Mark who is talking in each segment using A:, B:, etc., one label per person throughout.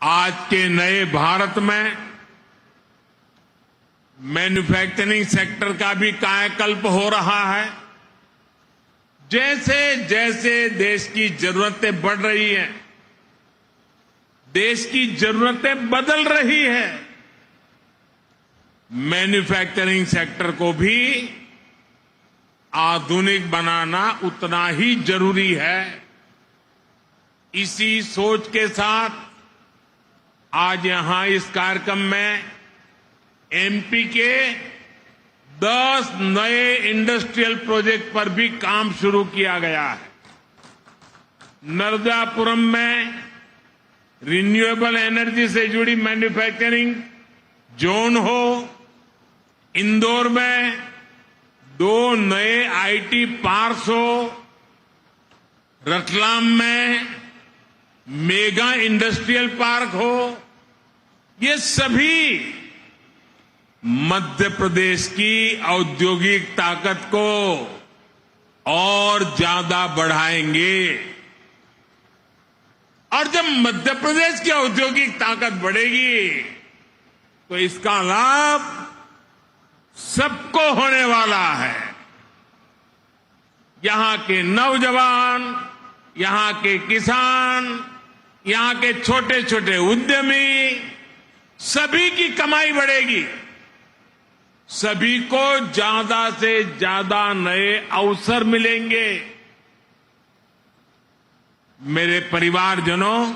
A: आज के नए भारत में मैन्युफैक्चरिंग सेक्टर का भी कायाकल्प हो रहा है। जैसे जैसे देश की जरूरतें बढ़ रही हैं, देश की जरूरतें बदल रही है, मैन्युफैक्चरिंग सेक्टर को भी आधुनिक बनाना उतना ही जरूरी है। इसी सोच के साथ आज यहां इस कार्यक्रम में एमपी के 10 नए इंडस्ट्रियल प्रोजेक्ट पर भी काम शुरू किया गया है। नर्मदापुरम में रिन्यूएबल एनर्जी से जुड़ी मैन्युफैक्चरिंग जोन हो, इंदौर में 2 नए आईटी पार्क्स हो, रतलाम में मेगा इंडस्ट्रियल पार्क हो, ये सभी मध्य प्रदेश की औद्योगिक ताकत को और ज्यादा बढ़ाएंगे। और जब मध्य प्रदेश की औद्योगिक ताकत बढ़ेगी तो इसका लाभ सबको होने वाला है। यहां के नौजवान, यहां के किसान, यहां के छोटे छोटे उद्यमी, सभी की कमाई बढ़ेगी। सभी को ज्यादा से ज्यादा नए अवसर मिलेंगे। मेरे परिवारजनों,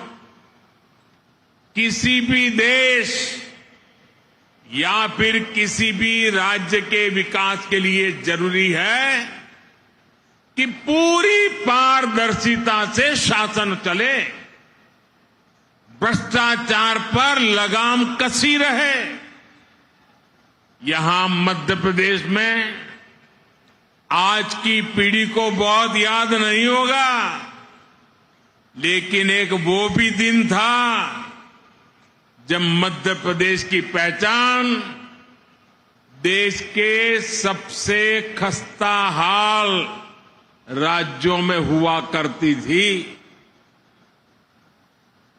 A: किसी भी देश या फिर किसी भी राज्य के विकास के लिए जरूरी है कि पूरी पारदर्शिता से शासन चले, भ्रष्टाचार पर लगाम कसी रहे। यहां मध्य प्रदेश में आज की पीढ़ी को बहुत याद नहीं होगा, लेकिन एक वो भी दिन था जब मध्य प्रदेश की पहचान देश के सबसे खस्ता हाल राज्यों में हुआ करती थी।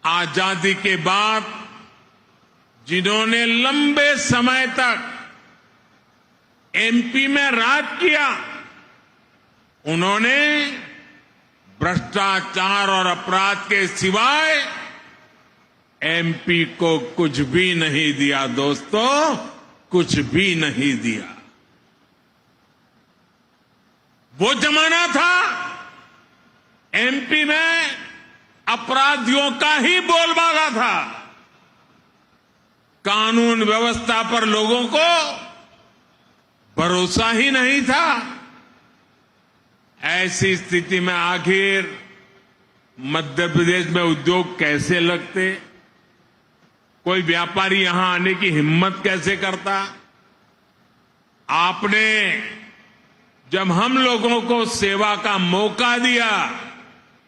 A: आजादी के बाद जिन्होंने लंबे समय तक एमपी में राज किया, उन्होंने भ्रष्टाचार और अपराध के सिवाय एमपी को कुछ भी नहीं दिया। दोस्तों, कुछ भी नहीं दिया। वो जमाना था एमपी में अपराधियों का ही बोलबाला था। कानून व्यवस्था पर लोगों को भरोसा ही नहीं था। ऐसी स्थिति में आखिर मध्य प्रदेश में उद्योग कैसे लगते? कोई व्यापारी यहां आने की हिम्मत कैसे करता? आपने जब हम लोगों को सेवा का मौका दिया,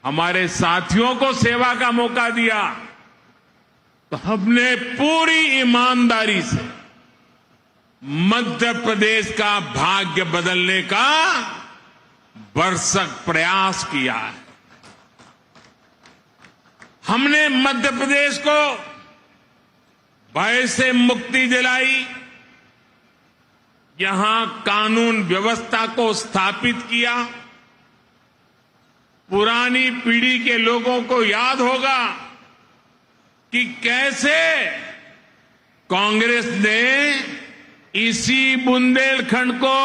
A: हमारे साथियों को सेवा का मौका दिया, तो हमने पूरी ईमानदारी से मध्य प्रदेश का भाग्य बदलने का भरसक प्रयास किया है। हमने मध्य प्रदेश को भय से मुक्ति दिलाई, यहां कानून व्यवस्था को स्थापित किया। पुरानी पीढ़ी के लोगों को याद होगा कि कैसे कांग्रेस ने इसी बुंदेलखंड को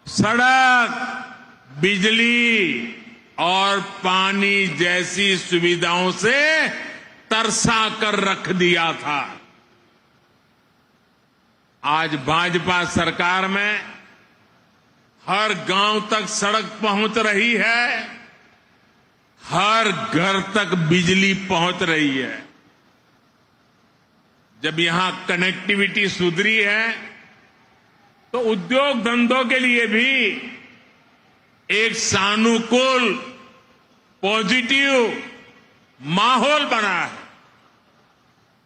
A: सड़क, बिजली और पानी जैसी सुविधाओं से तरसा कर रख दिया था। आज भाजपा सरकार में हर गांव तक सड़क पहुंच रही है, हर घर तक बिजली पहुंच रही है। जब यहां कनेक्टिविटी सुधरी है तो उद्योग धंधों के लिए भी एक सानुकूल, पॉजिटिव माहौल बना है।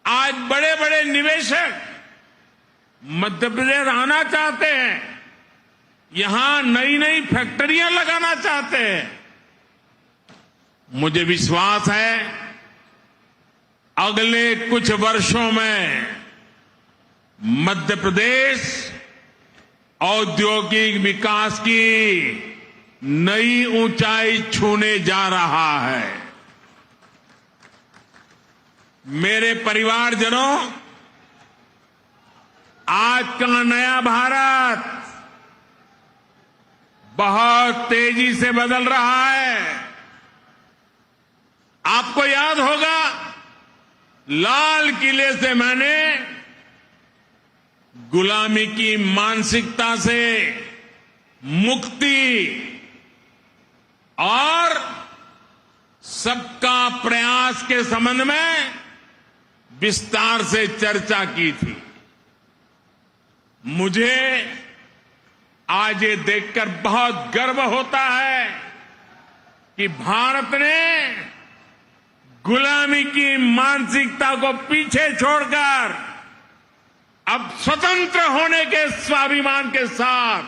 A: आज बड़े बड़े निवेशक मध्य प्रदेश आना चाहते हैं, यहां नई नई फैक्ट्रियां लगाना चाहते हैं। मुझे विश्वास है अगले कुछ वर्षों में मध्य प्रदेश औद्योगिक विकास की नई ऊंचाई छूने जा रहा है। मेरे परिवारजनों, आज का नया भारत बहुत तेजी से बदल रहा है। आपको याद होगा, लाल किले से मैंने गुलामी की मानसिकता से मुक्ति और सबका प्रयास के संबंध में विस्तार से चर्चा की थी। मुझे आज ये देखकर बहुत गर्व होता है कि भारत ने गुलामी की मानसिकता को पीछे छोड़कर अब स्वतंत्र होने के स्वाभिमान के साथ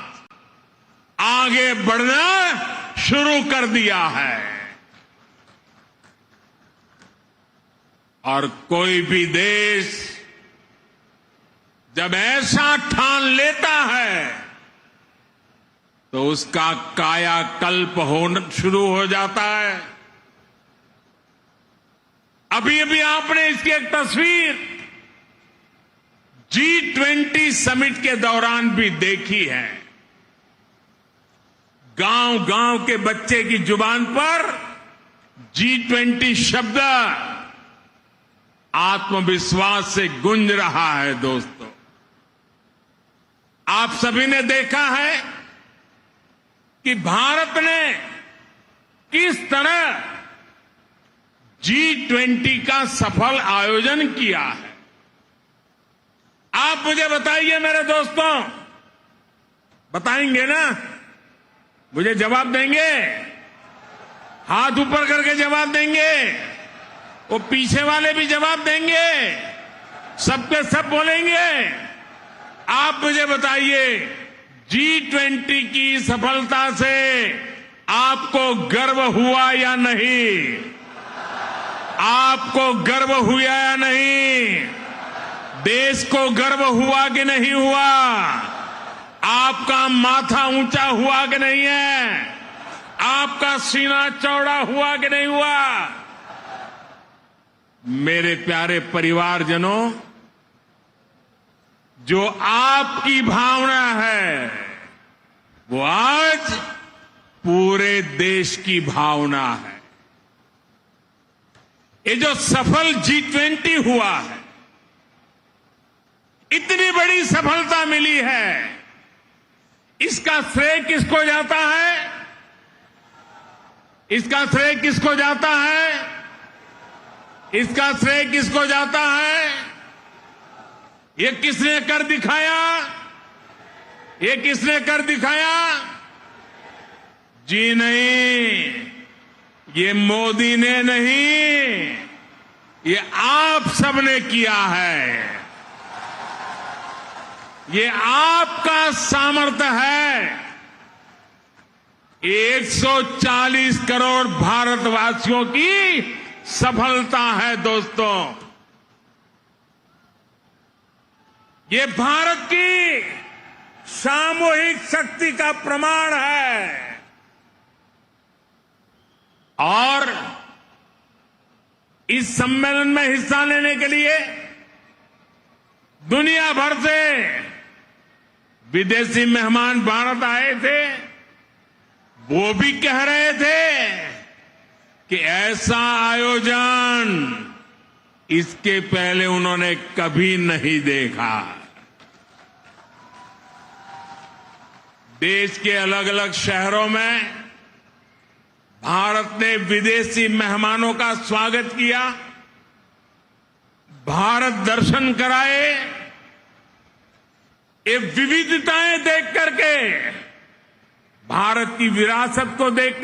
A: आगे बढ़ना शुरू कर दिया है। और कोई भी देश जब ऐसा ठान लेता है तो उसका कायाकल्प होना शुरू हो जाता है। अभी अभी आपने इसकी एक तस्वीर G20 समिट के दौरान भी देखी है। गांव गांव के बच्चे की जुबान पर G20 शब्द आत्मविश्वास से गूंज रहा है। दोस्तों, आप सभी ने देखा है कि भारत ने किस तरह G20 का सफल आयोजन किया है। आप मुझे बताइए मेरे दोस्तों, बताएंगे ना? मुझे जवाब देंगे? हाथ ऊपर करके जवाब देंगे? वो पीछे वाले भी जवाब देंगे? सबके सब बोलेंगे? आप मुझे बताइए, G20 की सफलता से आपको गर्व हुआ या नहीं? आपको गर्व हुआ या नहीं? देश को गर्व हुआ कि नहीं हुआ? आपका माथा ऊंचा हुआ कि नहीं है? आपका सीना चौड़ा हुआ कि नहीं हुआ? मेरे प्यारे परिवारजनों, जो आपकी भावना है वो आज पूरे देश की भावना है। ये जो सफल G20 हुआ है, इतनी बड़ी सफलता मिली है, इसका श्रेय किसको जाता है? इसका श्रेय किसको जाता है? इसका श्रेय किसको जाता है? ये किसने कर दिखाया? ये किसने कर दिखाया? जी नहीं, ये मोदी ने नहीं, ये आप सबने किया है। ये आपका सामर्थ्य है। 140 करोड़ भारतवासियों की सफलता है। दोस्तों, ये भारत की सामूहिक शक्ति का प्रमाण है। और इस सम्मेलन में हिस्सा लेने के लिए दुनिया भर से विदेशी मेहमान भारत आए थे। वो भी कह रहे थे कि ऐसा आयोजन इसके पहले उन्होंने कभी नहीं देखा। देश के अलग अलग शहरों में भारत ने विदेशी मेहमानों का स्वागत किया, भारत दर्शन कराए। ये विविधताएं देख करके, भारत की विरासत को देख